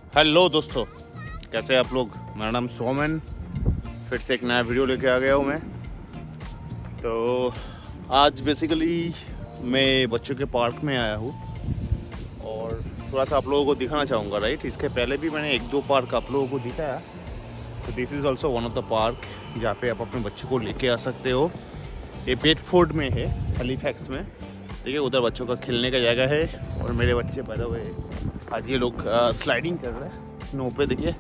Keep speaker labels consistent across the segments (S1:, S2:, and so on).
S1: Hello दोस्तों, कैसे हैं आप लोग। मेरा नाम सोमन, फिर से एक नया वीडियो लेके आ गया हूँ मैं। तो आज बेसिकली मैं बच्चों के पार्क में आया हूँ और थोड़ा सा आप लोगों को दिखाना चाहूँगा। राइट, इसके पहले भी मैंने एक दो पार्क आप लोगों को दिखाया। तो this is also one of the park जहाँ पे आप अपने बच्चों को लेके आ सकते हो। ये बेडफोर्ड में है, हैलिफैक्स में। ठीक है, उधर बच्चों का खेलने का जगह है। और मेरे बच्चे पैदा हुए आज ये लोग स्लाइडिंग कर रहे हैं स्नो पे। देखिए,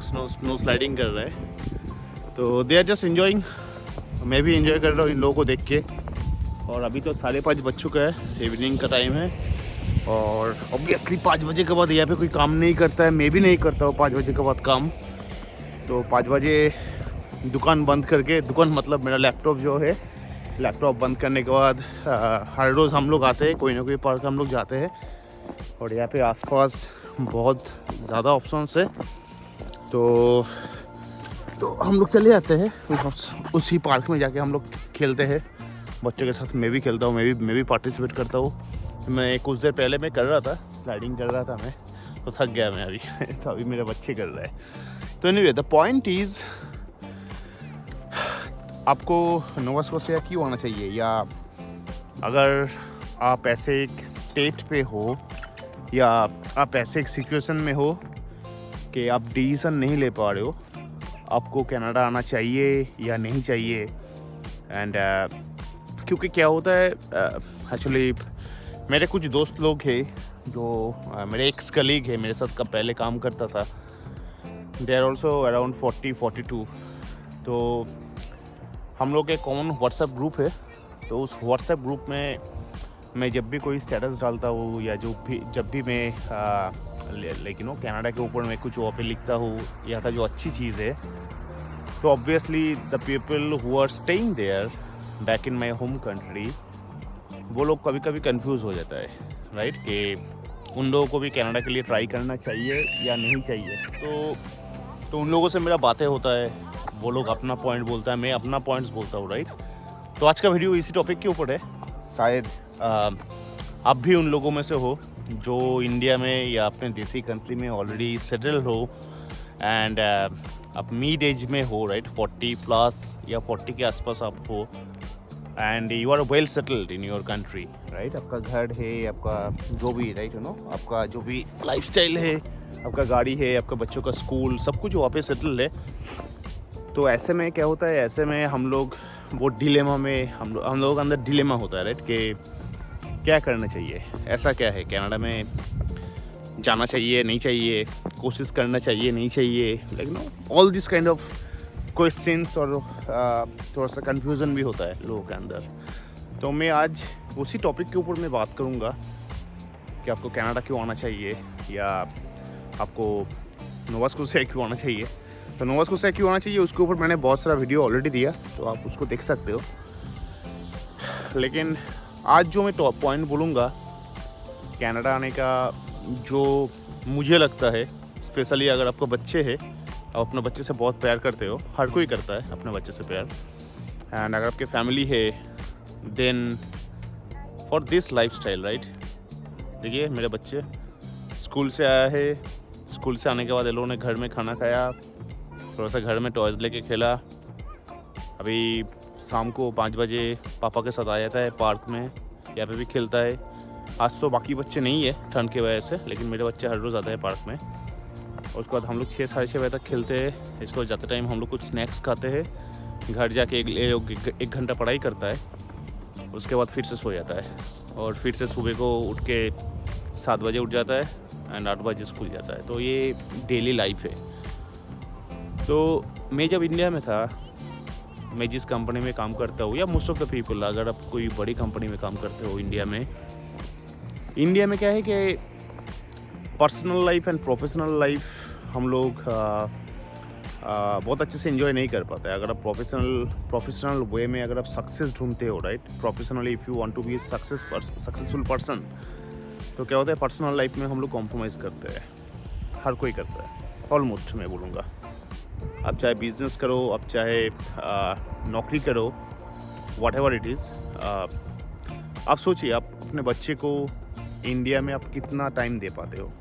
S1: स्नो स्लाइडिंग कर रहा है। तो दे आर जस्ट एंजॉइंग। मैं भी एंजॉय कर रहा हूँ इन लोगों को देख के। और अभी तो 5:30 बज चुका है, इवनिंग का टाइम है। और ऑब्वियसली 5 बजे के बाद यहाँ पे कोई काम नहीं करता है, मैं भी नहीं करता हूँ 5 बजे के बाद काम। तो 5 बजे दुकान बंद करके, दुकान मतलब मेरा लैपटॉप जो है, लैपटॉप बंद करने के बाद हर रोज़ हम लोग आते हैं, कोई ना कोई पार्क हम लोग जाते हैं। और यहाँ पे आसपास बहुत ज़्यादा ऑप्शंस है। तो हम लोग चले जाते हैं उसी पार्क में जाके हम लोग खेलते हैं बच्चों के साथ। मैं भी खेलता हूँ, मैं भी पार्टिसिपेट करता हूँ। मैं कुछ देर पहले मैं कर रहा था, स्लाइडिंग कर रहा था मैं, तो थक गया मैं अभी तो अभी मेरे बच्चे कर रहे हैं। तो एनीवे, द पॉइंट इज़, आपको नोवा स्कॉशिया क्यों आना चाहिए, या अगर आप ऐसे एक स्टेट पे हो या आप ऐसे एक सिचुएशन में हो कि आप डिसीजन नहीं ले पा रहे हो, आपको कनाडा आना चाहिए या नहीं चाहिए। एंड क्योंकि क्या होता है, एक्चुअली मेरे कुछ दोस्त लोग हैं जो मेरे एक्स कलीग है, मेरे साथ का पहले काम करता था। They are also around 40-42। तो हम लोग एक कॉमन व्हाट्सएप ग्रुप है। तो उस व्हाट्सएप ग्रुप में मैं जब भी कोई स्टेटस डालता हूँ या जब भी मैं लेकिन कनाडा के ऊपर मैं कुछ वहाँ पे लिखता हूँ, या था जो अच्छी चीज़ है, तो obviously the people who are staying there back in my home country, वो लोग कभी कभी कंफ्यूज हो जाता है। राइट, कि उन लोगों को भी कनाडा के लिए ट्राई करना चाहिए या नहीं चाहिए। तो उन लोगों से मेरा बातें होता है, वो लोग अपना पॉइंट बोलता है, मैं अपना पॉइंट्स बोलता हूँ। राइट, तो आज का वीडियो इसी टॉपिक के ऊपर है। शायद आप भी उन लोगों में से हो जो इंडिया में या अपने देसी कंट्री में ऑलरेडी सेटल हो, एंड आप मिड एज में हो। राइट, 40+ या 40 के आसपास आप हो, and you are well settled in your country. Right, आपका घर है, आपका जो भी, राइट, आपका जो भी लाइफस्टाइल है, आपका गाड़ी है, आपका बच्चों का स्कूल, सब कुछ वहाँ पे सेटल है। तो ऐसे में क्या होता है, ऐसे में हम लोग वो डिलेमा में, हम लोगों के अंदर डिलेमा होता है। राइट, कि क्या करना चाहिए, ऐसा क्या है, कनाडा में जाना चाहिए नहीं चाहिए, कोशिश करना चाहिए नहीं चाहिए, like all this kind of questions. और थोड़ा सा कन्फ्यूज़न भी होता है लोगों के अंदर। तो मैं आज उसी टॉपिक के ऊपर मैं बात करूँगा कि आपको कनाडा क्यों आना चाहिए, या आपको नोवा स्कॉशिया क्यों आना चाहिए। तो नोवा स्कॉशिया क्यों आना चाहिए, उसके ऊपर मैंने बहुत सारा वीडियो ऑलरेडी दिया, तो आप उसको देख सकते हो। लेकिन आज जो मैं पॉइंट बोलूँगा कनाडा आने का, जो मुझे लगता है, स्पेशली अगर आपको बच्चे हैं, आप अपने बच्चे से बहुत प्यार करते हो, हर कोई करता है अपने बच्चे से प्यार, एंड अगर आपके फैमिली है, then for this lifestyle. Right, देखिए मेरे बच्चे स्कूल से आया है, स्कूल से आने के बाद ये लोगों ने घर में खाना खाया, थोड़ा सा घर में टॉयज़ लेके खेला। अभी शाम को 5 बजे पापा के साथ आ जाता है पार्क में, यहाँ पे भी खेलता है। आज तो बाकी बच्चे नहीं है ठंड की वजह से, लेकिन मेरे बच्चे हर रोज़ आते हैं पार्क में। और उसके बाद हम लोग 6-6:30 बजे तक खेलते हैं। इसके बाद जाते टाइम हम लोग कुछ स्नैक्स खाते हैं, घर जाके एक घंटा पढ़ाई करता है, उसके बाद फिर से सो जाता है। और फिर से सुबह को उठ के 7 बजे उठ जाता है, एंड 8 बजे स्कूल जाता है। तो ये डेली लाइफ है। तो मैं जब इंडिया में था, मैं जिस कंपनी में काम करता हूँ, या मोस्ट ऑफ द पीपल, अगर आप कोई बड़ी कंपनी में काम करते हो इंडिया में क्या है कि personal life and professional life हम लोग बहुत अच्छे से एंजॉय नहीं कर पाते। अगर आप प्रोफेशनल वे में अगर आप सक्सेस ढूंढते हो, right, professionally if you want to be successful person, तो क्या होता है, पर्सनल लाइफ में हम लोग कॉम्प्रोमाइज़ करते हैं। हर कोई करता है, ऑलमोस्ट मैं बोलूँगा। आप चाहे बिजनेस करो, आप चाहे नौकरी करो, वॉट एवर इट इज़। आप सोचिए, आप अपने बच्चे को इंडिया में आप कितना टाइम दे पाते हो।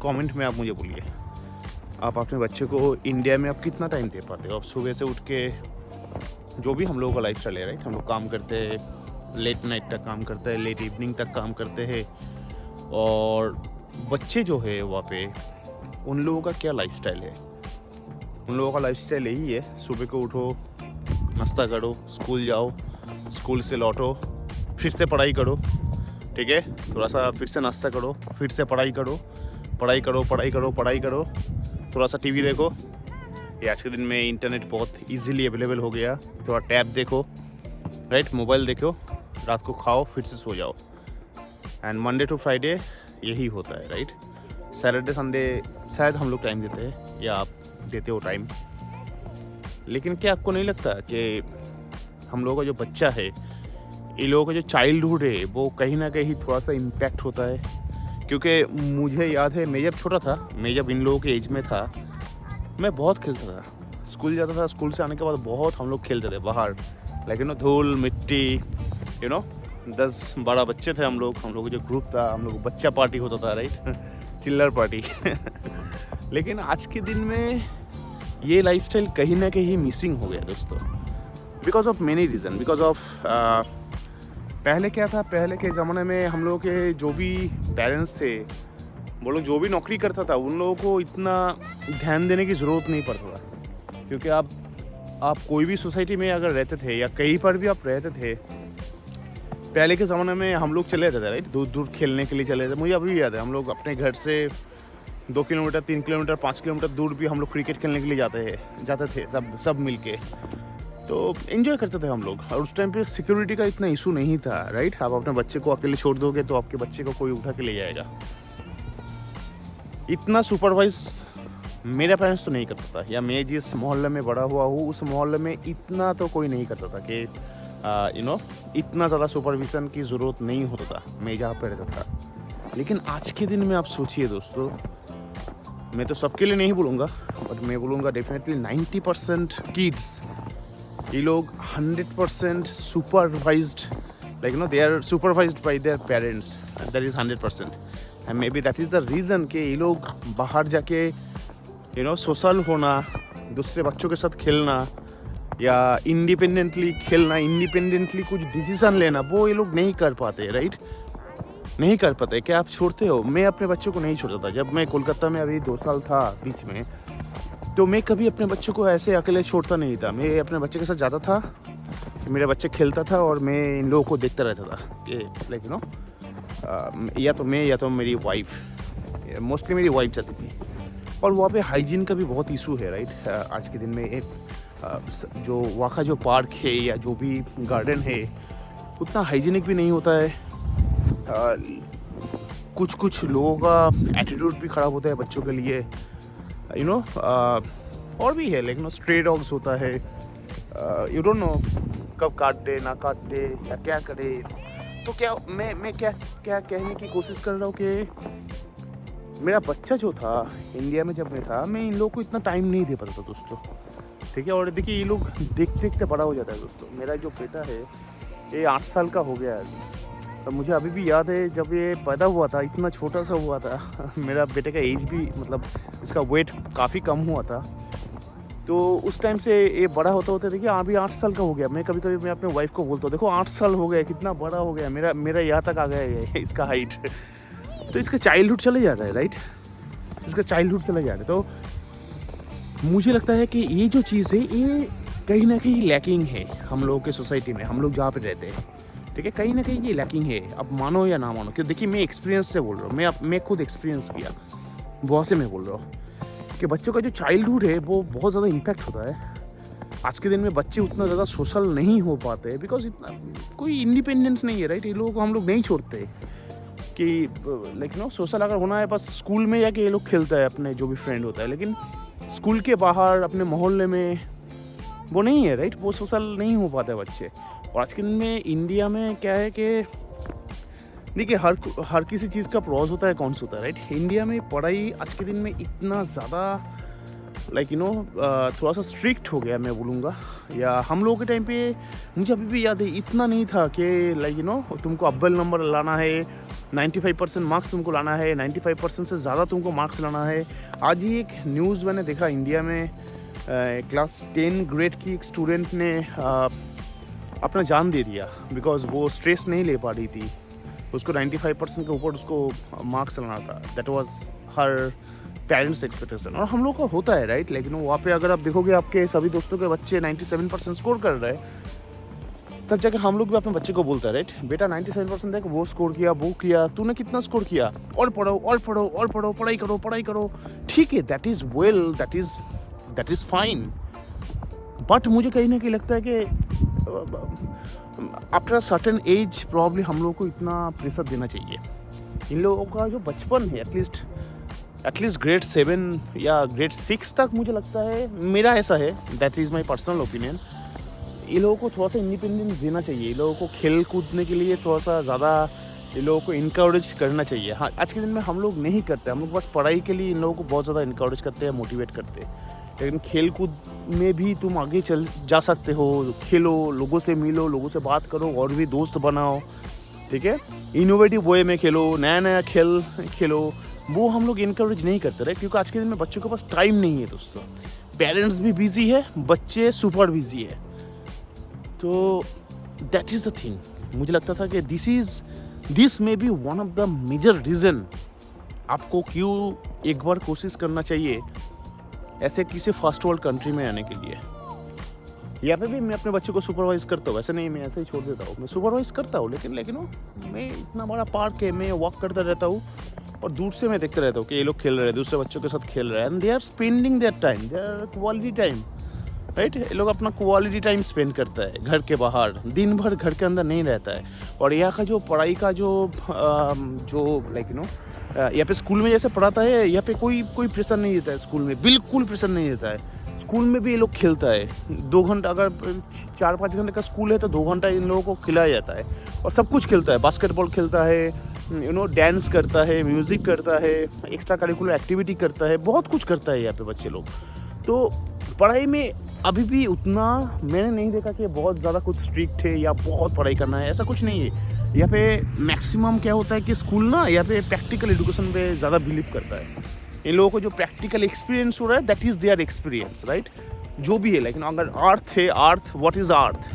S1: कमेंट में आप मुझे बोलिए, आप अपने बच्चे को इंडिया में आप कितना टाइम दे पाते हो? आप सुबह से उठ के जो भी हम लोगों का लाइफ स्टाइल है, राइट, हम लोग काम करते हैं, लेट नाइट तक काम करते हैं, लेट इवनिंग तक काम करते हैं, और बच्चे जो है वहाँ पे उन लोगों का क्या लाइफ स्टाइल है? उन लोगों का लाइफ स्टाइल यही है, सुबह को उठो, नाश्ता करो, स्कूल जाओ, स्कूल से लौटो, फिर से पढ़ाई करो, ठीक है, थोड़ा सा फिर से नाश्ता करो, फिर से पढ़ाई करो, पढ़ाई करो, पढ़ाई करो, पढ़ाई करो, थोड़ा सा टीवी देखो। ये आज के दिन में इंटरनेट बहुत इजीली अवेलेबल हो गया, थोड़ा टैब देखो, राइट, मोबाइल देखो, रात को खाओ, फिर से सो जाओ। एंड मंडे टू फ्राइडे यही होता है, राइट। सैटरडे संडे शायद हम लोग टाइम देते हैं, या आप देते हो टाइम, लेकिन क्या आपको नहीं लगता कि हम लोगों का जो बच्चा है, इन लोगों का जो चाइल्डहुड है, वो कहीं ना कहीं थोड़ा सा इम्पैक्ट होता है? क्योंकि मुझे याद है, मैं जब छोटा था, मैं जब इन लोगों के एज में था, मैं बहुत खेलता था, स्कूल जाता था, स्कूल से आने के बाद बहुत हम लोग खेलते थे बाहर, लेकिन धूल मिट्टी, 10-12 बच्चे थे हम लोग जो ग्रुप था, हम लोग बच्चा पार्टी होता था, राइट, चिल्लर पार्टी। लेकिन आज के दिन में ये लाइफस्टाइल कहीं ना कहीं मिसिंग हो गया दोस्तों, because of many reason. Because of पहले क्या था, पहले के ज़माने में हम लोग के जो भी पेरेंट्स थे, वो लोग जो भी नौकरी करता था, उन लोगों को इतना ध्यान देने की ज़रूरत नहीं पड़ता था, क्योंकि आप कोई भी सोसाइटी में अगर रहते थे या कहीं पर भी आप रहते थे, पहले के ज़माने में हम लोग चले जाते थे, राइट, दूर दूर खेलने के लिए चले जाते। मुझे अभी भी याद है, हम लोग अपने घर से 2 किलोमीटर, 3 किलोमीटर, 5 किलोमीटर दूर भी हम लोग क्रिकेट खेलने के लिए जाते थे सब मिल के, तो एंजॉय करते थे हम लोग। और उस टाइम पे सिक्योरिटी का इतना इशू नहीं था, राइट। आप अपने बच्चे को अकेले छोड़ दोगे तो आपके बच्चे को कोई उठा के ले जाएगा। इतना सुपरवाइज मेरा पेरेंट्स तो नहीं करता था, या मैं जिस मोहल्ले में बड़ा हुआ हूँ उस मोहल्ले में इतना तो कोई नहीं करता था कि इतना ज़्यादा सुपरविज़न की ज़रूरत नहीं होता था मैं जहाँ पर रहता था। लेकिन आज के दिन में आप सोचिए दोस्तों, मैं तो सबके लिए नहीं बोलूँगा, बट मैं बोलूँगा डेफिनेटली 90% किड्स, ये लोग 100% supervised, like they are supervised by their parents, that is 100%। And may be that is the reason कि ये लोग बाहर जाके सोशल होना, दूसरे बच्चों के साथ खेलना, या इंडिपेंडेंटली खेलना, इंडिपेंडेंटली कुछ डिसीजन लेना, वो ये लोग नहीं कर पाते, राइट, नहीं कर पाते। क्या आप छोड़ते हो? मैं अपने बच्चों को नहीं छोड़ता था। जब मैं कोलकाता में अभी 2 साल था बीच में, तो मैं कभी अपने बच्चों को ऐसे अकेले छोड़ता नहीं था। मैं अपने बच्चे के साथ जाता था, मेरा बच्चे खेलता था और मैं इन लोगों को देखता रहता था कि लाइक या तो मैं या तो मेरी वाइफ, मोस्टली मेरी वाइफ जाती थी। और वहाँ पे हाइजीन का भी बहुत इशू है, राइट। आज के दिन में एक जो वहाँ का जो पार्क है या जो भी गार्डन है, उतना हाइजीनिक भी नहीं होता है। कुछ लोगों का एटीट्यूड भी ख़राब होता है बच्चों के लिए, और भी है, लेकिन स्ट्रे डॉग्स होता है, यू डोंट नो कब काट दे ना काट दे या क्या करे। तो क्या मैं क्या कहने की कोशिश कर रहा हूँ कि मेरा बच्चा जो था इंडिया में जब मैं था, मैं इन लोगों को इतना टाइम नहीं दे पाता था दोस्तों, ठीक है। और देखिए ये लोग देखते देखते बड़ा हो जाता है दोस्तों। मेरा जो बेटा है ये 8 साल का हो गया है। तो मुझे अभी भी याद है जब ये पैदा हुआ था, इतना छोटा सा हुआ था। मेरा बेटे का एज भी, मतलब इसका वेट काफ़ी कम हुआ था। तो उस टाइम से ये बड़ा होता होता देखिए अभी 8 साल का हो गया। मैं कभी मैं अपने वाइफ को बोलता हूँ, देखो 8 साल हो गया, कितना बड़ा हो गया, मेरा यहाँ तक आ गया है इसका हाइट। तो इसका चाइल्डहुड चले जा रहा है, राइट, इसका चाइल्डहुड चले जा रहा है। तो मुझे लगता है कि ये जो चीज़ है ये कहीं ना कहीं लैकिंग है हम लोगों के सोसाइटी में, हम लोग जहाँ पे रहते हैं, ठीक है, कहीं ना कहीं ये लैकिंग है। अब मानो या ना मानो, कि देखिए मैं एक्सपीरियंस से बोल रहा हूँ, मैं खुद एक्सपीरियंस किया, बहुत से मैं बोल रहा हूँ कि बच्चों का जो चाइल्डहुड है वो बहुत ज़्यादा इम्पैक्ट होता है। आज के दिन में बच्चे उतना ज़्यादा सोशल नहीं हो पाते बिकॉज इतना कोई इंडिपेंडेंस नहीं है, राइट। ये लोगों को हम लोग नहीं छोड़ते कि लाइक सोशल अगर होना है बस स्कूल में जाके ये लोग खेलता है अपने जो भी फ्रेंड होता है, लेकिन स्कूल के बाहर अपने मोहल्ले में वो नहीं है, राइट, वो सोशल नहीं हो पाते बच्चे। और आज के दिन में इंडिया में क्या है कि देखिए हर किसी चीज़ का प्रॉस होता है, कौन सा होता है, राइट। इंडिया में पढ़ाई आज के दिन में इतना ज़्यादा लाइक थोड़ा सा स्ट्रिक्ट हो गया मैं बोलूँगा। या हम लोगों के टाइम पे मुझे अभी भी याद है, इतना नहीं था कि लाइक तुमको अव्वल नंबर लाना है, 95% मार्क्स तुमको लाना है, 95% से ज़्यादा तुमको मार्क्स लाना है। आज ही एक न्यूज़ मैंने देखा, इंडिया में क्लास 10 ग्रेड की एक स्टूडेंट ने अपना जान दे दिया बिकॉज वो स्ट्रेस नहीं ले पा रही थी। उसको 95% के ऊपर उसको मार्क्स लाना था। That was her parents expectation. और हम लोग का होता है राइट, लेकिन वहाँ पे अगर आप देखोगे आपके सभी दोस्तों के बच्चे 97% स्कोर कर रहे हैं, तब जाके हम लोग भी अपने बच्चे को बोलते हैं राइट, बेटा 97% देख, वो स्कोर किया, वो किया, तूने कितना स्कोर किया, और पढ़ो और पढ़ो और पढ़ो, पढ़ाई करो पढ़ाई करो। ठीक है, that is well, that is fine. But मुझे कहीं ना कहीं लगता है कि after a certain age probably हम लोग को इतना प्रेशर देना चाहिए। इन लोगों का जो बचपन है एटलीस्ट ग्रेड 7 या ग्रेड 6 तक, मुझे लगता है, मेरा ऐसा है, that is my personal opinion, इन लोगों को थोड़ा सा इंडिपेंडेंस देना चाहिए। इन लोगों को खेल कूदने के लिए थोड़ा सा ज़्यादा इन लोगों को इनकरेज करना चाहिए। हाँ, आज के दिन में हम लोग नहीं करते, हम लोग बस पढ़ाई के लिए इन लोगों को बहुत ज़्यादा इनकरेज करते हैं, मोटिवेट करते हैं। लेकिन खेल कूद में भी तुम आगे चल जा सकते हो, खेलो, लोगों से मिलो, लोगों से बात करो, और भी दोस्त बनाओ, ठीक है, इनोवेटिव वे में खेलो, नया नया खेल खेलो। वो हम लोग इनकरेज नहीं करते रहे, क्योंकि आज के दिन में बच्चों के पास टाइम नहीं है दोस्तों। पेरेंट्स भी बिजी है, बच्चे सुपर बिजी है। तो दैट इज़ द थिंग। मुझे लगता था कि this may be one of the major reason आपको क्यों एक बार कोशिश करना चाहिए ऐसे किसी फर्स्ट वर्ल्ड कंट्री में आने के लिए। यहाँ पे भी मैं अपने बच्चे को सुपरवाइज़ करता हूँ, वैसे नहीं मैं ऐसे ही छोड़ देता हूँ, मैं सुपरवाइज़ करता हूँ, लेकिन मैं इतना बड़ा पार्क है, मैं वॉक करता रहता हूँ और दूर से मैं देखता रहता हूँ कि ये लोग खेल रहे हैं, दूसरे बच्चों के साथ खेल रहे हैं, and they are spending their time, they are quality time right. ये लोग अपना क्वालिटी टाइम स्पेंड करता है घर के बाहर, दिन भर घर के अंदर नहीं रहता है। और यहाँ का जो पढ़ाई का जो लाइक यहाँ पे स्कूल में जैसे पढ़ाता है, यहाँ पे कोई प्रेशर नहीं देता है। स्कूल में बिल्कुल प्रेशर नहीं देता है। स्कूल में भी ये लोग खेलता है 2 घंटा, अगर 4-5 घंटे का स्कूल है तो 2 घंटा इन लोगों को खिलाया जाता है, और सब कुछ खेलता है, बास्केटबॉल खेलता है, डांस करता है, म्यूज़िक करता है, एक्स्ट्रा करिकुलर एक्टिविटी करता है, बहुत कुछ करता है यहाँ पे बच्चे लोग। तो पढ़ाई में अभी भी उतना मैंने नहीं देखा कि बहुत ज़्यादा कुछ स्ट्रिक्ट है या बहुत पढ़ाई करना है, ऐसा कुछ नहीं है। यहाँ पे मैक्सिमम क्या होता है कि स्कूल ना यहाँ पे प्रैक्टिकल एजुकेशन पे ज़्यादा बिलीव करता है। इन लोगों को जो प्रैक्टिकल एक्सपीरियंस हो रहा है, that is their experience right. जो भी है, लेकिन अगर अर्थ है, अर्थ व्हाट इज़ अर्थ,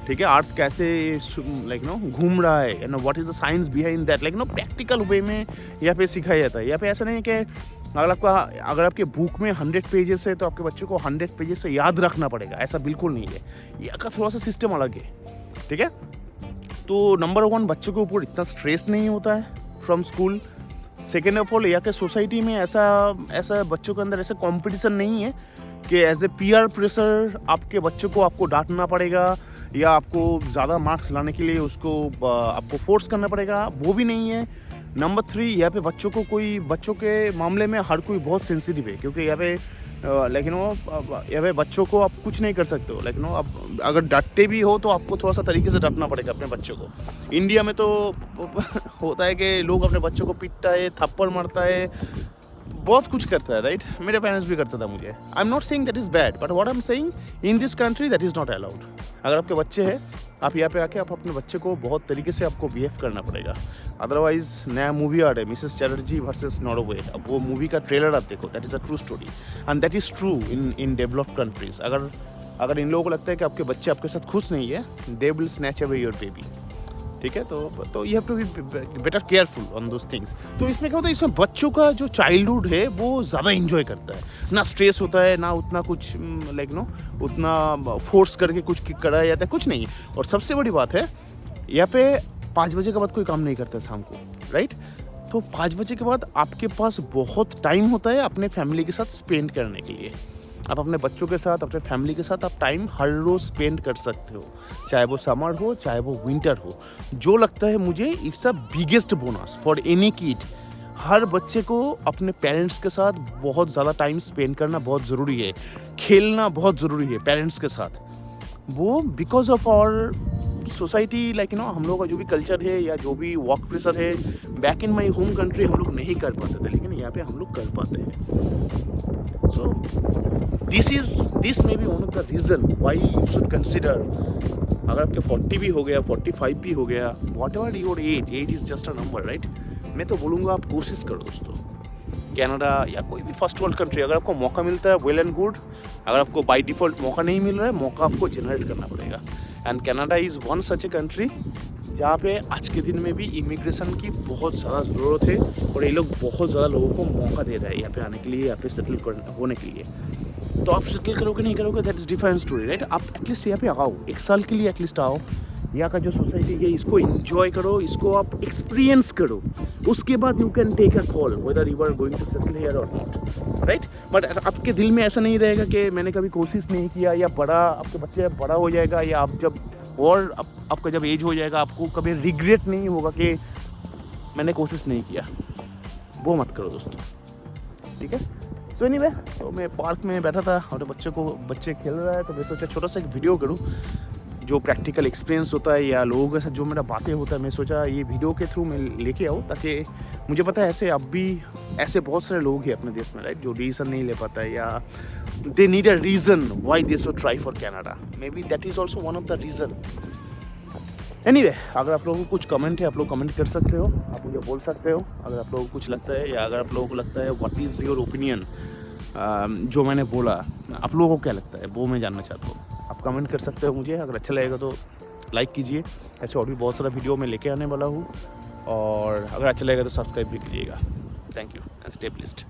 S1: ठीक है, अर्थ कैसे घूम रहा है, what is the science behind that, practical way में यहाँ पे सिखाया जाता है। यहाँ पे ऐसा नहीं है कि अगर आपके बुक में 100 पेजेस है तो आपके बच्चों को 100 पेजेस से याद रखना पड़ेगा, ऐसा बिल्कुल नहीं है। यहाँ का थोड़ा सा सिस्टम अलग है, ठीक है। तो नंबर 1, बच्चों के ऊपर इतना स्ट्रेस नहीं होता है from school. Second of all, यहाँ के सोसाइटी में ऐसा बच्चों के अंदर ऐसा कंपटीशन नहीं है कि एज ए पीयर प्रेशर आपके बच्चों को आपको डांटना पड़ेगा या आपको ज़्यादा मार्क्स लाने के लिए उसको आपको फोर्स करना पड़ेगा, वो भी नहीं है। नंबर 3, यहाँ पे बच्चों के मामले में हर कोई बहुत सेंसिटिव है, क्योंकि यहाँ पे यहाँ पे बच्चों को आप कुछ नहीं कर सकते हो। आप अगर डांटते भी हो तो आपको थोड़ा सा तरीके से डांटना पड़ेगा अपने बच्चों को। इंडिया में तो होता है कि लोग अपने बच्चों को पीटता है, थप्पड़ मारता है, बहुत कुछ करता है राइट। मेरे पेरेंट्स भी करता था मुझे। I am not saying that is bad, but what I am saying, in this country that is not allowed. अगर आपके बच्चे हैं, आप यहाँ पे आके आप अपने बच्चे को बहुत तरीके से आपको बिहेव करना पड़ेगा। अदरवाइज नया मूवी आ रहा है, मिसेस चैटर्जी वर्सेस नॉर्वे। अब वो मूवी का ट्रेलर आप देखो, that is a true story and that is true in developed countries. अगर इन लोगों को लगता है कि आपके बच्चे आपके साथ खुश नहीं है, they will snatch away your baby, ठीक है। तो you have to be better careful on those things. तो इसमें क्या होता है, इसमें बच्चों का जो चाइल्डहुड है वो ज़्यादा इंजॉय करता है, ना स्ट्रेस होता है, ना उतना कुछ उतना फोर्स करके कुछ कराया जाता है, कुछ नहीं। और सबसे बड़ी बात है, यहाँ पे 5 बजे के बाद कोई काम नहीं करता शाम को, राइट। तो 5 बजे के बाद आपके पास बहुत टाइम होता है अपने फैमिली के साथ स्पेंड करने के लिए। आप अपने बच्चों के साथ, अपने फैमिली के साथ आप टाइम हर रोज़ स्पेंड कर सकते हो, चाहे वो समर हो, चाहे वो विंटर हो। जो लगता है मुझे, it's a biggest bonus for any kid. हर बच्चे को अपने पेरेंट्स के साथ बहुत ज़्यादा टाइम स्पेंड करना बहुत ज़रूरी है, खेलना बहुत ज़रूरी है पेरेंट्स के साथ। वो बिकॉज ऑफ आवर सोसाइटी हम लोग का जो भी कल्चर है या जो भी वर्क प्रेशर है, back in my home country हम लोग नहीं कर पाते थे, लेकिन यहाँ पे हम लोग कर पाते हैं। So this may be one of the reason why you should consider, अगर आपके 40 भी हो गया, 45 भी हो गया, what ever your age is just a number, right. मैं तो बोलूँगा आप कोशिश करो दोस्तों, कनाडा या कोई भी फर्स्ट वर्ल्ड कंट्री, अगर आपको मौका मिलता है वेल एंड गुड, अगर आपको बाय डिफ़ॉल्ट मौका नहीं मिल रहा है, मौका आपको जनरेट करना पड़ेगा। And Canada is one such a country जहाँ पे आज के दिन में भी इमिग्रेशन की बहुत ज़्यादा ज़रूरत है, और ये लोग बहुत ज़्यादा लोगों को मौका दे रहा है यहाँ पे आने के लिए, यहाँ पे सेटल होने के लिए। तो आप सेटल करोगे नहीं करोगे, that is different story, right. आप एटलीस्ट यहाँ पे आओ, 1 साल के लिए एटलीस्ट आओ, यहाँ का जो सोसाइटी है इसको एंजॉय करो, इसको आप एक्सपीरियंस करो, उसके बाद you can take a call whether you are going to settle here और नॉट, राइट। बट आपके दिल में ऐसा नहीं रहेगा कि मैंने कभी कोशिश नहीं किया, या आपके बच्चे बड़ा हो जाएगा, या आप जब और आपका जब एज हो जाएगा, आपको कभी रिग्रेट नहीं होगा कि मैंने कोशिश नहीं किया। वो मत करो दोस्तों, ठीक है। सो एनीवे, तो मैं पार्क में बैठा था और बच्चे खेल रहा है, तो मैं सोचा छोटा सा एक वीडियो करूं, जो प्रैक्टिकल एक्सपीरियंस होता है या लोगों के साथ जो मेरा बातें होता है, मैं सोचा ये वीडियो के थ्रू मैं लेके आऊँ, ताकि मुझे पता है ऐसे बहुत सारे लोग हैं अपने देश में, राइट, जो डिसीजन नहीं ले पाता है, या they need a reason why they should try for Canada. May be that is also one of the reason. Anyway, अगर आप लोगों को कुछ कमेंट है, आप लोग कमेंट कर सकते हो, आप मुझे बोल सकते हो अगर आप लोगों को कुछ लगता है, या अगर आप लोगों को लगता है व्हाट इज़ योर ओपिनियन, जो मैंने बोला आप लोगों को क्या लगता है वो मैं जानना चाहता हूँ। आप कमेंट कर सकते हो मुझे, अगर अच्छा लगेगा तो लाइक कीजिए, ऐसे और भी बहुत सारा वीडियो मैं लेके आने वाला हूँ, और अगर अच्छा लगेगा तो सब्सक्राइब भी कीजिएगा। Thank you and stay blessed.